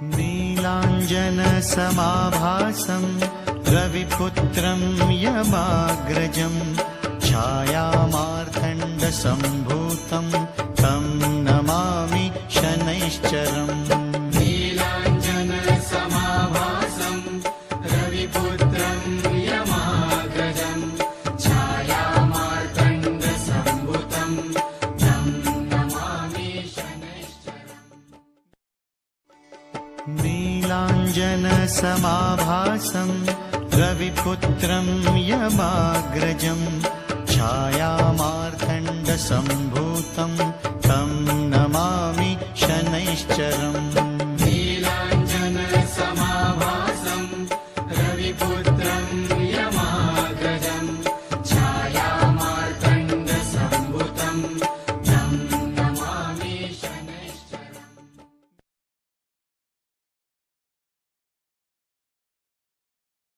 नीलाञ्जनसमाभासं रविपुत्रं यमाग्रजं छायामार्तण्डसम्भूतं तं नमामि शनैश्चरम्। नीलाञ्जनसमाभासं रविपुत्रं यमाग्रजं छायामार्तण्डसम्भूतं तं नमामि शनैश्चरम्। नीलाञ्जनसमाभासं रविपुत्रं यमाग्रजं छायामार्तण्डसम्भूतं तं नमामि शनैश्चरम्।